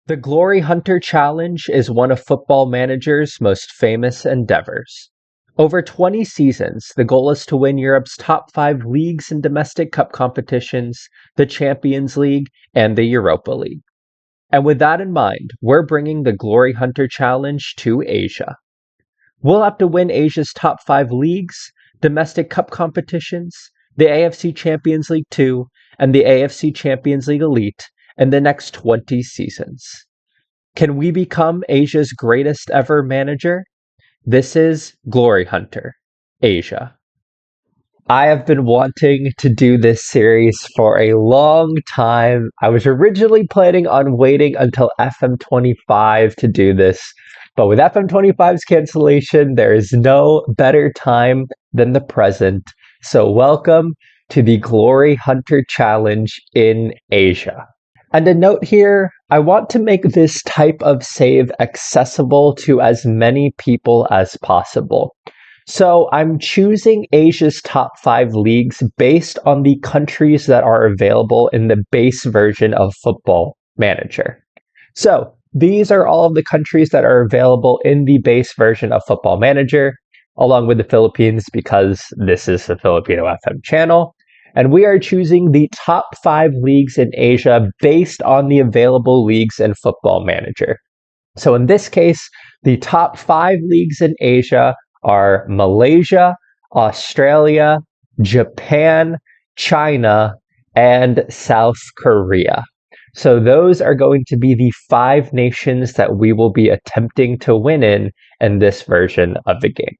The Glory Hunter Challenge is one of Football Manager's most famous endeavors. Over 20 seasons, the goal is to win Europe's top 5 leagues and domestic cup competitions, the Champions League, and the Europa League. And with that in mind, we're bringing the Glory Hunter Challenge to Asia. We'll have to win Asia's top 5 leagues, domestic cup competitions, the AFC Champions League Two, and the AFC Champions League Elite in the next 20 seasons. Can we become Asia's greatest ever manager? This is Glory Hunter, Asia. I have been wanting to do this series for a long time. I was originally planning on waiting until FM25 to do this, but with FM25's cancellation, there is no better time than the present. So welcome to the Glory Hunter Challenge in Asia. And a note here, I want to make this type of save accessible to as many people as possible. So I'm choosing Asia's top 5 leagues based on the countries that are available in the base version of Football Manager. So these are all of the countries that are available in the base version of Football Manager, along with the Philippines because this is the Filipino FM channel. And we are choosing the top 5 leagues in Asia based on the available leagues in Football Manager. So in this case, the top 5 leagues in Asia are Malaysia, Australia, Japan, China, and South Korea. So those are going to be the 5 nations that we will be attempting to win in this version of the game.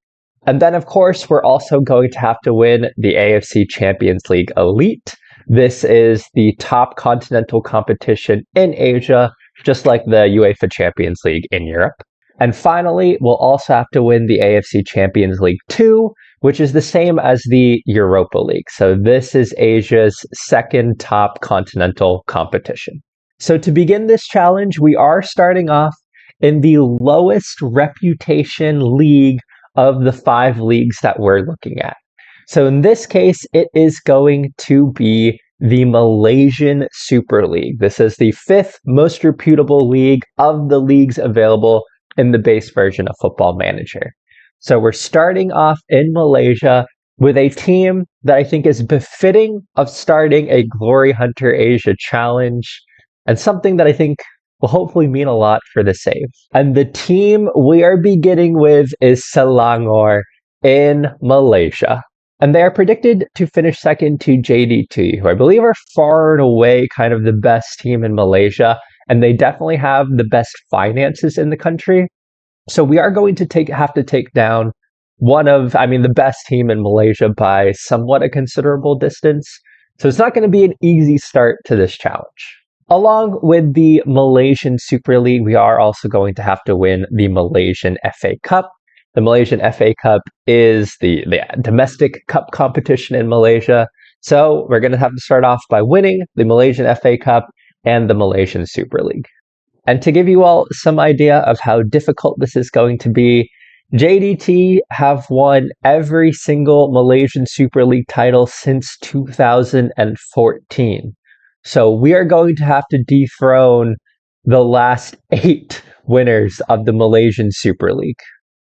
And then, of course, we're also going to have to win the AFC Champions League Elite. This is the top continental competition in Asia, just like the UEFA Champions League in Europe. And finally, we'll also have to win the AFC Champions League Two, which is the same as the Europa League. So this is Asia's second top continental competition. So to begin this challenge, we are starting off in the lowest reputation league of the 5 leagues that we're looking at. So in this case, it is going to be the Malaysian Super League. This is the 5th most reputable league of the leagues available in the base version of Football Manager. So we're starting off in Malaysia with a team that I think is befitting of starting a Glory Hunter Asia challenge, and something that I think will hopefully mean a lot for the save. And the team we are beginning with is Selangor in Malaysia. And they are predicted to finish second to JDT, who I believe are far and away kind of the best team in Malaysia. And they definitely have the best finances in the country. So we are going to have to take down the best team in Malaysia by somewhat a considerable distance. So it's not going to be an easy start to this challenge. Along with the Malaysian Super League, we are also going to have to win the Malaysian FA Cup. The Malaysian FA Cup is the domestic cup competition in Malaysia. So we're going to have to start off by winning the Malaysian FA Cup and the Malaysian Super League. And to give you all some idea of how difficult this is going to be, JDT have won every single Malaysian Super League title since 2014. So we are going to have to dethrone the last 8 winners of the Malaysian Super League.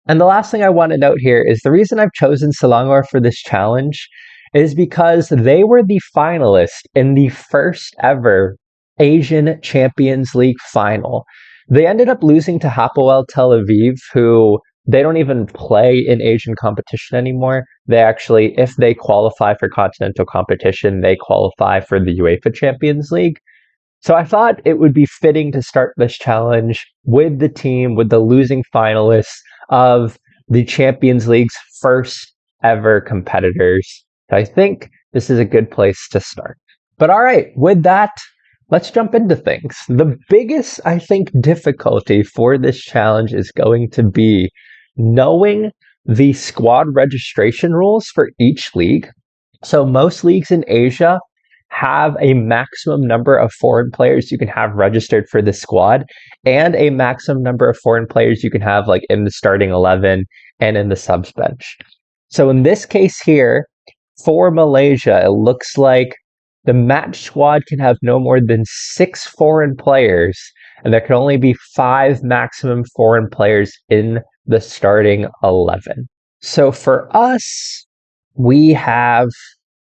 And the last thing I want to note here is the reason I've chosen Selangor for this challenge is because they were the finalist in the first ever Asian Champions League final. They ended up losing to Hapoel Tel Aviv, who they don't even play in Asian competition anymore. They actually, if they qualify for continental competition, they qualify for the UEFA Champions League. So I thought it would be fitting to start this challenge with the team, with the losing finalists of the Champions League's first ever competitors. So I think this is a good place to start. But all right, with that, let's jump into things. The biggest, I think, difficulty for this challenge is going to be knowing the squad registration rules for each league. So most leagues in Asia have a maximum number of foreign players you can have registered for the squad and a maximum number of foreign players you can have like in the starting 11 and in the subs bench. So in this case here, for Malaysia, it looks like the match squad can have no more than 6 foreign players, and there can only be 5 maximum foreign players in the starting 11. So for us, we have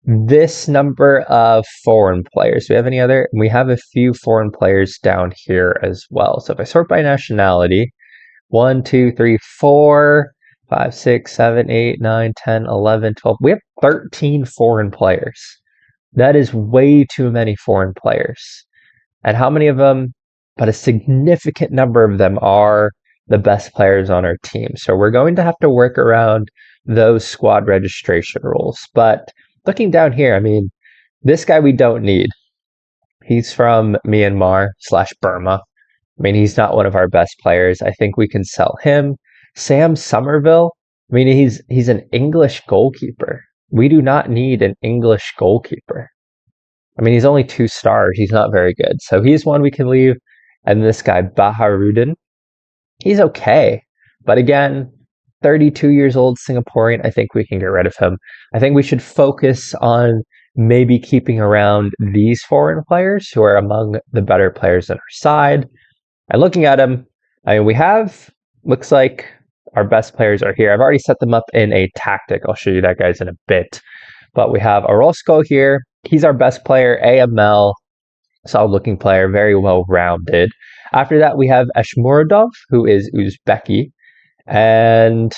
this number of foreign players. Do we have any other? We have a few foreign players down here as well. So if I sort by nationality, 1, 2, 3, 4, 5, 6, 7, 8, 9, 10, 11, 12. We have 13 foreign players. That is way too many foreign players. And how many of them? But a significant number of them are the best players on our team. So we're going to have to work around those squad registration rules. But looking down here, I mean, this guy we don't need. He's from Myanmar/Burma. I mean, he's not one of our best players. I think we can sell him. Sam Somerville. I mean, he's an English goalkeeper. We do not need an English goalkeeper. I mean, he's only 2 stars. He's not very good. So he's one we can leave. And this guy, Baharudin, he's okay. But again, 32 years old Singaporean, I think we can get rid of him. I think we should focus on maybe keeping around these foreign players who are among the better players on our side. And looking at him, I mean, we have, looks like our best players are here. I've already set them up in a tactic. I'll show you that, guys, in a bit. But we have Orozco here. He's our best player, AML, solid-looking player, very well-rounded. After that, we have Eshmuradov, who is Uzbek, and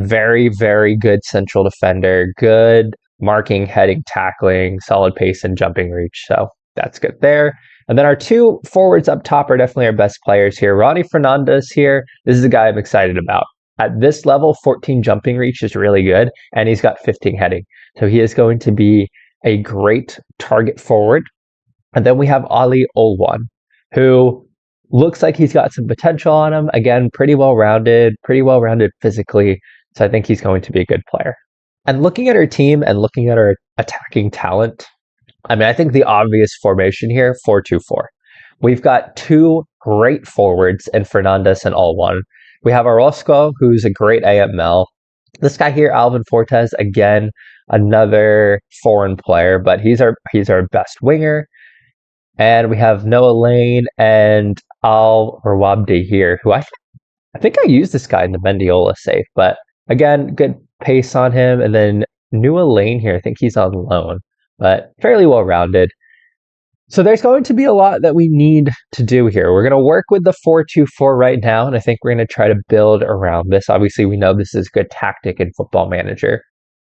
very, very good central defender, good marking, heading, tackling, solid pace, and jumping reach. So that's good there. And then our 2 forwards up top are definitely our best players here. Ronnie Fernandez here. This is a guy I'm excited about. At this level, 14 jumping reach is really good, and he's got 15 heading. So he is going to be a great target forward. And then we have Ali Olwan, who looks like he's got some potential on him. Again, pretty well-rounded physically. So I think he's going to be a good player. And looking at our team and looking at our attacking talent, I mean, I think the obvious formation here, 4-2-4. We've got 2 great forwards in Fernandez and Olwan. We have Orozco, who's a great AML. This guy here, Alvin Fortes, again, another foreign player, but he's our best winger. And we have Noah Lane and Al Rawabdi here, who I think I used this guy in the Mendiola save, but again, good pace on him. And then Noah Lane here, I think he's on loan, but fairly well-rounded. So there's going to be a lot that we need to do here. We're going to work with the 4-2-4 right now, and I think we're going to try to build around this. Obviously, we know this is a good tactic in Football Manager.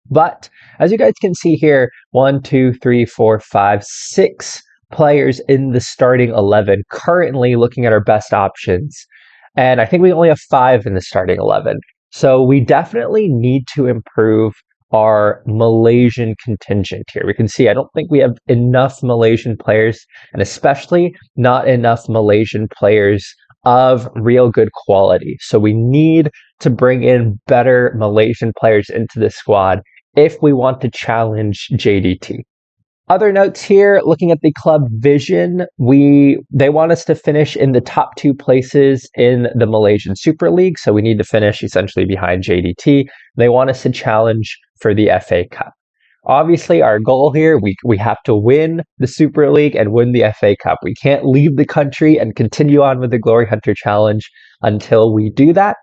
But as you guys can see here, 1, 2, 3, 4, 5, 6 players in the starting 11, currently looking at our best options. And I think we only have 5 in the starting 11. So we definitely need to improve our Malaysian contingent here. We can see I don't think we have enough Malaysian players, and especially not enough Malaysian players of real good quality. So we need to bring in better Malaysian players into the squad if we want to challenge JDT. Other notes here, looking at the club vision, they want us to finish in the top 2 places in the Malaysian Super League, so we need to finish essentially behind JDT. They want us to challenge for the FA Cup. Obviously, our goal here, we have to win the Super League and win the FA Cup. We can't leave the country and continue on with the Glory Hunter Challenge until we do that.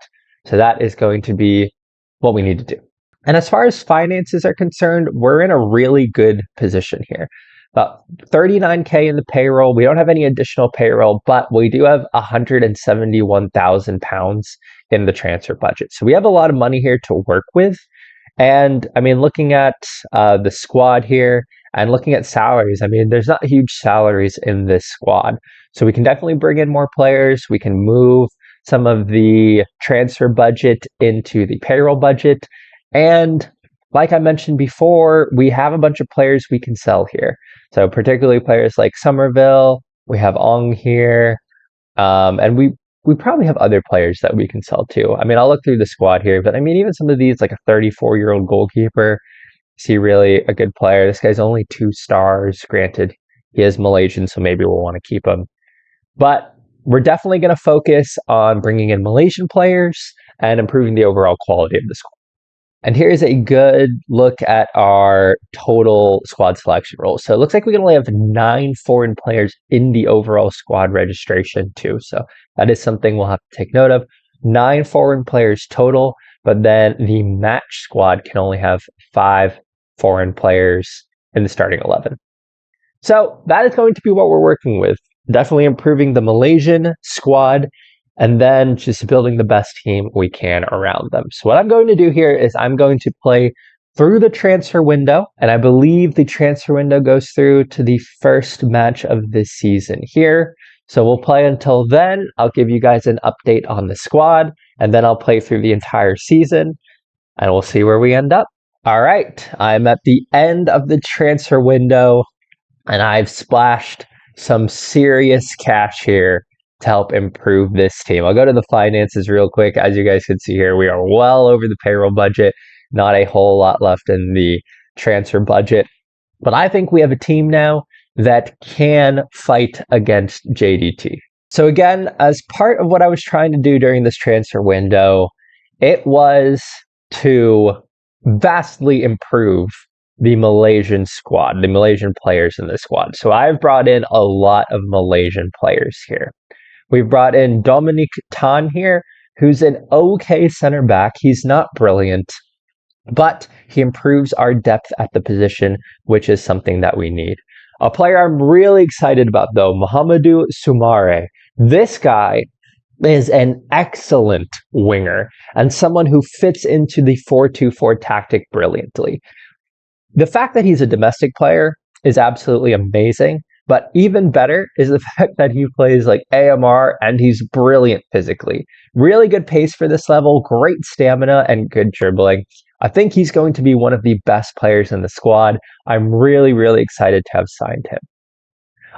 So that is going to be what we need to do. And as far as finances are concerned, we're in a really good position here. About 39K in the payroll. We don't have any additional payroll, but we do have £171,000 in the transfer budget. So we have a lot of money here to work with. And I mean, looking at the squad here and looking at salaries, I mean, there's not huge salaries in this squad. So we can definitely bring in more players. We can move some of the transfer budget into the payroll budget. And like I mentioned before, we have a bunch of players we can sell here. So particularly players like Somerville, we have Ong here, and we probably have other players that we can sell too. I mean, I'll look through the squad here, but I mean, even some of these, like a 34-year-old goalkeeper, is he really a good player? This guy's only 2 stars. Granted, he is Malaysian, so maybe we'll want to keep him. But we're definitely going to focus on bringing in Malaysian players and improving the overall quality of the squad. And here's a good look at our total squad selection roles. So it looks like we can only have 9 foreign players in the overall squad registration too. So that is something we'll have to take note of. 9 foreign players total, but then the match squad can only have 5 foreign players in the starting 11. So that is going to be what we're working with. Definitely improving the Malaysian squad and then just building the best team we can around them. So what I'm going to do here is I'm going to play through the transfer window, and I believe the transfer window goes through to the first match of this season here. So we'll play until then. I'll give you guys an update on the squad, and then I'll play through the entire season, and we'll see where we end up. All right, I'm at the end of the transfer window, and I've splashed some serious cash here to help improve this team. I'll go to the finances real quick. As you guys can see here, we are well over the payroll budget. Not a whole lot left in the transfer budget. But I think we have a team now that can fight against JDT. So again, as part of what I was trying to do during this transfer window, it was to vastly improve the Malaysian squad, the Malaysian players in the squad. So I've brought in a lot of Malaysian players here. We've brought in Dominic Tan here, who's an okay center back. He's not brilliant, but he improves our depth at the position, which is something that we need. A player I'm really excited about, though, Muhammadu Sumare. This guy is an excellent winger and someone who fits into the 4-2-4 tactic brilliantly. The fact that he's a domestic player is absolutely amazing. But even better is the fact that he plays like AMR and he's brilliant physically. Really good pace for this level, great stamina, and good dribbling. I think he's going to be one of the best players in the squad. I'm really, really excited to have signed him.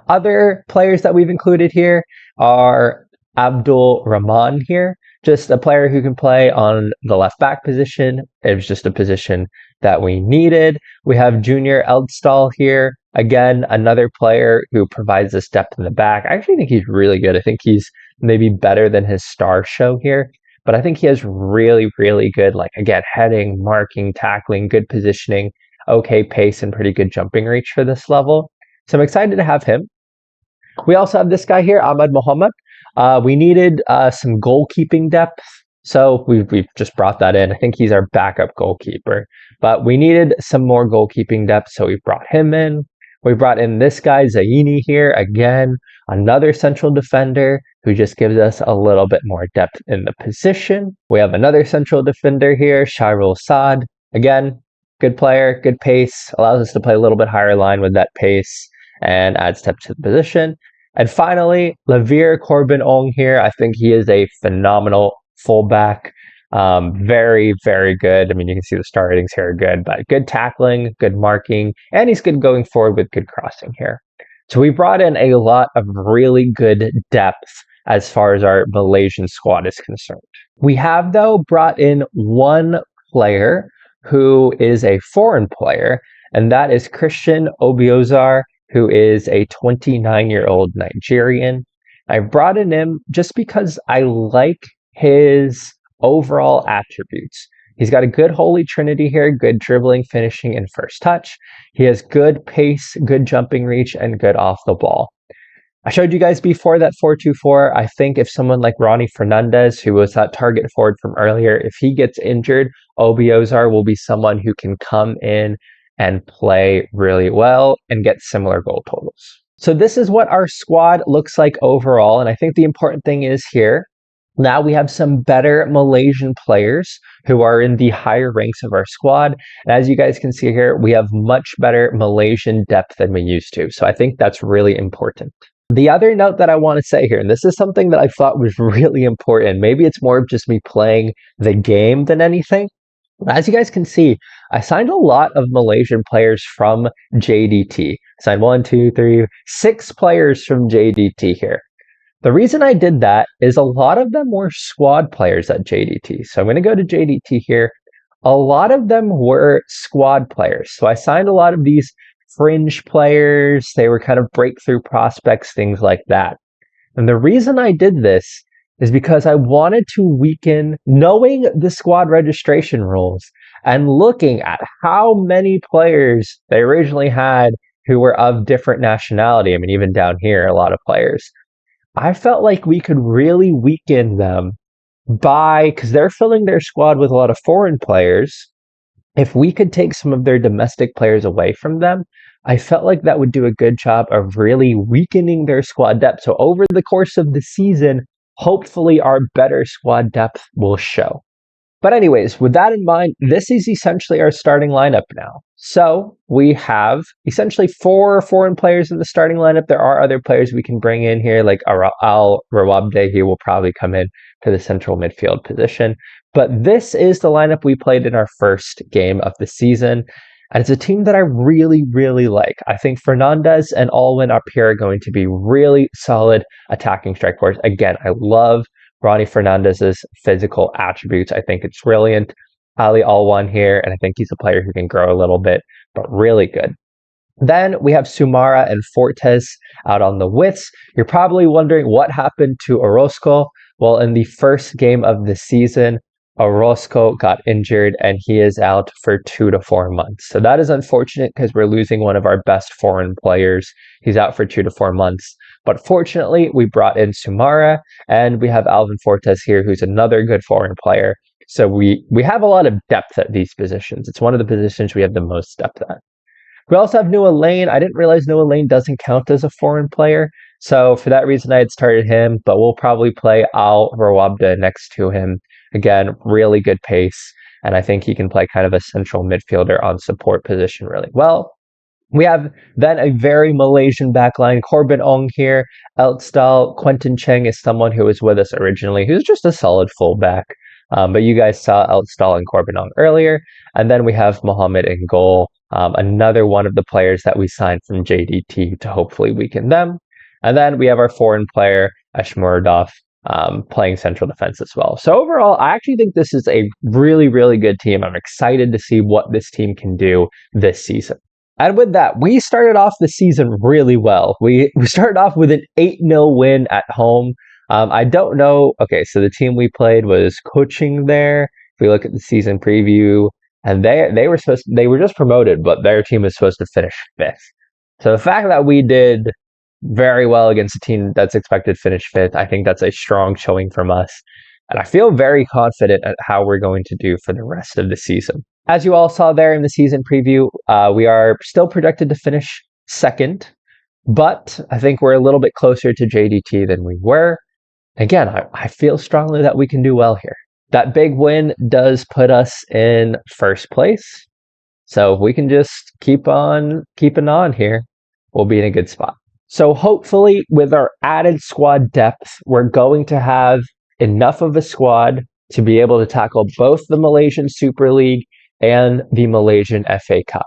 Other players that we've included here are Abdul Rahman here, just a player who can play on the left back position. It was just a position that we needed. We have Junior Eldstall here. Again, another player who provides us depth in the back. I actually think he's really good. I think he's maybe better than his star show here, but I think he has really, really good, like, again, heading, marking, tackling, good positioning, okay pace, and pretty good jumping reach for this level. So I'm excited to have him. We also have this guy here, Ahmad Mohammed. We needed some goalkeeping depth, so we've just brought that in. I think he's our backup goalkeeper, but we needed some more goalkeeping depth, so we brought him in. We brought in this guy, Zaini here, again, another central defender who just gives us a little bit more depth in the position. We have another central defender here, Shairul Saad. Again, good player, good pace, allows us to play a little bit higher line with that pace and adds depth to the position. And finally, Lavir Corbin Ong here. I think he is a phenomenal fullback. Very, very good. I mean, you can see the star ratings here are good, but good tackling, good marking, and he's good going forward with good crossing here. So we brought in a lot of really good depth as far as our Malaysian squad is concerned. We have, though, brought in one player who is a foreign player, and that is Christian Obiozar, who is a 29-year-old Nigerian. I brought in him just because I like his overall attributes. He's got a good holy trinity here, good dribbling, finishing, and first touch. He has good pace, good jumping reach, and good off the ball. I showed you guys before that 4-2-4. I think if someone like Ronnie Fernandez, who was that target forward from earlier, if he gets injured, Obiozar will be someone who can come in and play really well and get similar goal totals. So this is what our squad looks like overall, and I think the important thing is here, now we have some better Malaysian players who are in the higher ranks of our squad. And as you guys can see here, we have much better Malaysian depth than we used to. So I think that's really important. The other note that I want to say here, and this is something that I thought was really important, maybe it's more of just me playing the game than anything. As you guys can see, I signed a lot of Malaysian players from JDT. Signed 1, 2, 3, 6 players from JDT here. The reason I did that is a lot of them were squad players at JDT. So I'm going to go to JDT here. A lot of them were squad players. So I signed a lot of these fringe players. They were kind of breakthrough prospects, things like that. And the reason I did this is because I wanted to weaken, knowing the squad registration rules, And looking at how many players they originally had who were of different nationality, I mean, even down here, a lot of players, I felt like we could really weaken them because they're filling their squad with a lot of foreign players. If we could take some of their domestic players away from them, I felt like that would do a good job of really weakening their squad depth. So over the course of the season, hopefully our better squad depth will show. But anyways, with that in mind, this is essentially our starting lineup now. So we have essentially 4 foreign players in the starting lineup. There are other players we can bring in here, like Al Rawabde. He will probably come in to the central midfield position. But this is the lineup we played in our first game of the season. And it's a team that I really, really like. I think Fernandez and Alwyn up here are going to be really solid attacking strike force. Again, I love Ronnie Fernandez's physical attributes. I think it's brilliant. Ali Alwan here, and I think he's a player who can grow a little bit, but really good. Then we have Sumara and Fortes out on the widths. You're probably wondering what happened to Orozco. Well, in the first game of the season, Orozco got injured and he is out for 2 to 4 months. So that is unfortunate because we're losing one of our best foreign players. He's out for 2 to 4 months. But fortunately, we brought in Sumara and we have Alvin Fortes here, who's another good foreign player. So we have a lot of depth at these positions. It's one of the positions we have the most depth at. We also have Noah Lane. I didn't realize Noah Lane doesn't count as a foreign player. So for that reason, I had started him, but we'll probably play Al Rawabda next to him. Again, really good pace. And I think he can play kind of a central midfielder on support position really well. We have then a very Malaysian backline. Corbin Ong here. Eltstal. Quentin Cheng is someone who was with us originally, who's just a solid fullback. But you guys saw Eltstal and Corbin Ong earlier. And then we have Mohammed in goal. Another one of the players that we signed from JDT to hopefully weaken them. And then we have our foreign player, Ashmuradov, playing central defense as well. So overall, I actually think this is a really, really good team. I'm excited to see what this team can do this season. And with that, we started off the season really well. We started off with an 8-0 win at home. I don't know. Okay, so the team we played was Coaching there. If we look at the season preview, and they were just promoted, but their team was supposed to finish 5th. So the fact that we did very well against a team that's expected to finish 5th, I think that's a strong showing from us. And I feel very confident at how we're going to do for the rest of the season. As you all saw there in the season preview, we are still projected to finish 2nd, but I think we're a little bit closer to JDT than we were. Again, I feel strongly that we can do well here. That big win does put us in 1st place. So if we can just keep on keeping on here, we'll be in a good spot. So hopefully with our added squad depth, we're going to have enough of a squad to be able to tackle both the Malaysian Super League and the Malaysian FA Cup.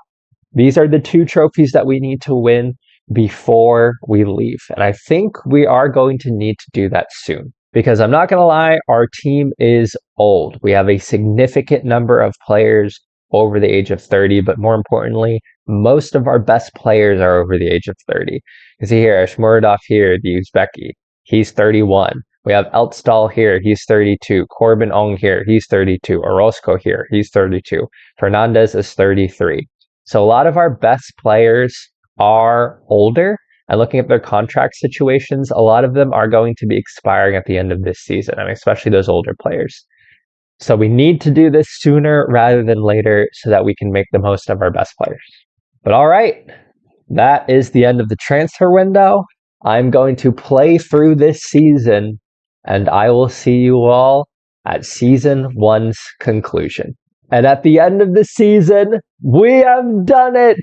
These are the 2 trophies that we need to win before we leave. And I think we are going to need to do that soon. Because I'm not going to lie, our team is old. We have a significant number of players over the age of 30, but more importantly, most of our best players are over the age of 30. You see here, Ashmuradov here, the Uzbeki, he's 31. We have Eltstal here, he's 32. Corbin Ong here, he's 32. Orozco here, he's 32. Fernandez is 33. So a lot of our best players are older. And looking at their contract situations, a lot of them are going to be expiring at the end of this season, I mean, especially those older players. So we need to do this sooner rather than later so that we can make the most of our best players. But all right, that is the end of the transfer window. I'm going to play through this season, and I will see you all at Season 1's conclusion. And at the end of the season, we have done it!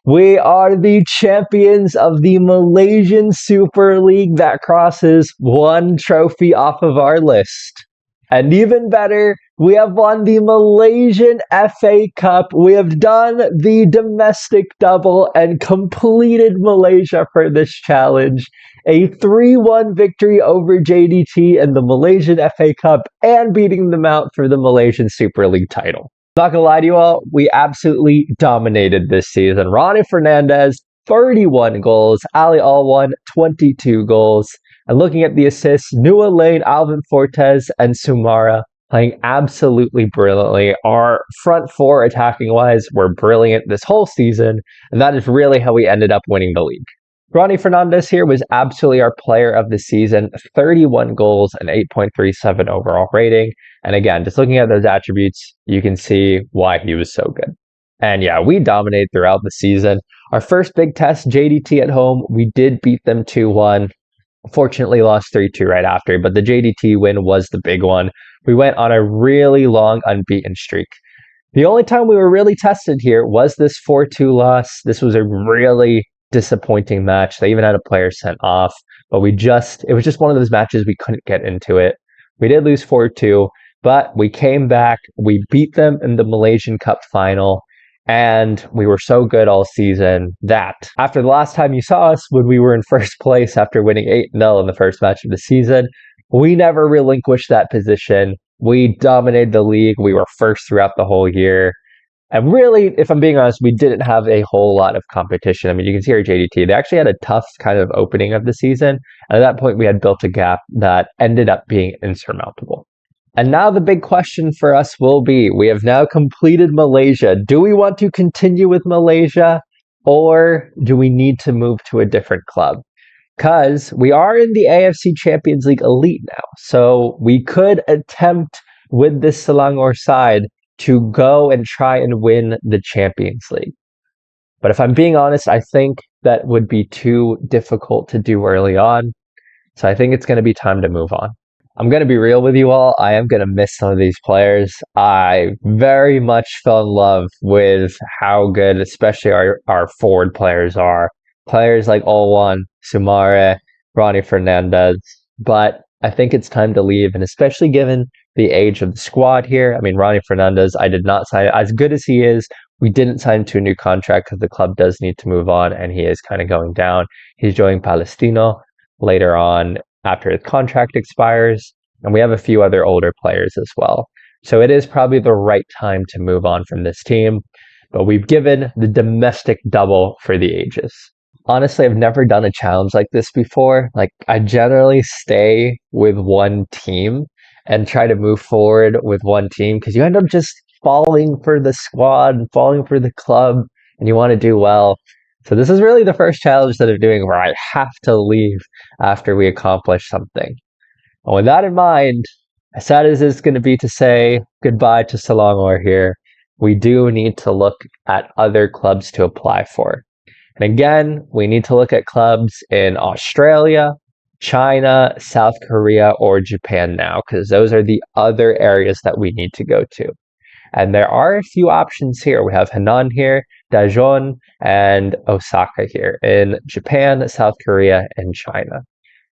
We are the champions of the Malaysian Super League. That crosses 1 trophy off of our list. And even better, we have won the Malaysian FA Cup. We have done the domestic double and completed Malaysia for this challenge. A 3-1 victory over JDT in the Malaysian FA Cup and beating them out for the Malaysian Super League title. Not gonna lie to you all, we absolutely dominated this season. Ronnie Fernandez, 31 goals. Ali Alwan, 22 goals. And looking at the assists, Noah Lane, Alvin Fortes, and Sumara, playing absolutely brilliantly. Our front four attacking wise were brilliant this whole season, and that is really how we ended up winning the league. Ronnie Fernandez here was absolutely our player of the season, 31 goals and 8.37 overall rating. And again, just looking at those attributes, you can see why he was so good. And yeah, we dominated throughout the season. Our first big test, JDT at home, we did beat them 2-1. Fortunately, lost 3-2 right after, but the JDT win was the big one. We went on a really long unbeaten streak. The only time we were really tested here was this 4-2 loss. This was a really disappointing match. They even had a player sent off, but it was just one of those matches we couldn't get into it. We did lose 4-2, but we came back. We beat them in the Malaysian Cup final. And we were so good all season that after the last time you saw us, when we were in first place after winning 8-0 in the first match of the season, we never relinquished that position. We dominated the league. We were first throughout the whole year. And really, if I'm being honest, we didn't have a whole lot of competition. I mean, you can see our JDT, they actually had a tough kind of opening of the season. And at that point, we had built a gap that ended up being insurmountable. And now the big question for us will be, we have now completed Malaysia. Do we want to continue with Malaysia, or do we need to move to a different club? Because we are in the AFC Champions League Elite now. So we could attempt with this Selangor side to go and try and win the Champions League. But if I'm being honest, I think that would be too difficult to do early on. So I think it's going to be time to move on. I'm going to be real with you all. I am going to miss some of these players. I very much fell in love with how good, especially our forward players are. Players like Olwan, Sumare, Ronnie Fernandez. But I think it's time to leave, and especially given the age of the squad here. I mean, Ronnie Fernandez, I did not sign, as good as he is, we didn't sign to a new contract because the club does need to move on, and he is kind of going down. He's joining Palestino later on after his contract expires, and we have a few other older players as well. So it is probably the right time to move on from this team, but we've given the domestic double for the ages. Honestly, I've never done a challenge like this before. Like, I generally stay with one team and try to move forward with one team because you end up just falling for the squad and falling for the club, and you want to do well. So this is really the first challenge that I'm doing where I have to leave after we accomplish something. And with that in mind, as sad as it's going to be to say goodbye to Selangor here, we do need to look at other clubs to apply for. And again, we need to look at clubs in Australia, China, South Korea, or Japan now, because those are the other areas that we need to go to. And there are a few options here. We have Henan here, Daejeon, and Osaka here in Japan, South Korea, and China.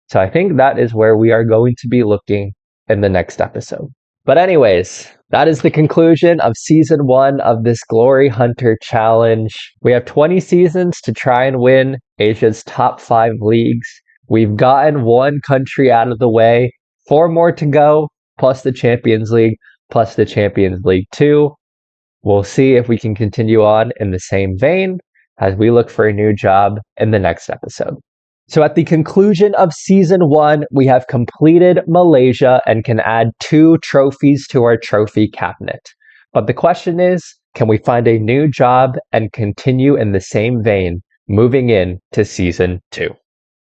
So I think that is where we are going to be looking in the next episode. But anyways, that is the conclusion of season 1 of this Glory Hunter Challenge. We have 20 seasons to try and win Asia's top 5 leagues. We've gotten one country out of the way, 4 more to go, plus the Champions League, plus the Champions League Two. We'll see if we can continue on in the same vein as we look for a new job in the next episode. So at the conclusion of season 1, we have completed Malaysia and can add 2 trophies to our trophy cabinet. But the question is, can we find a new job and continue in the same vein moving in to season 2?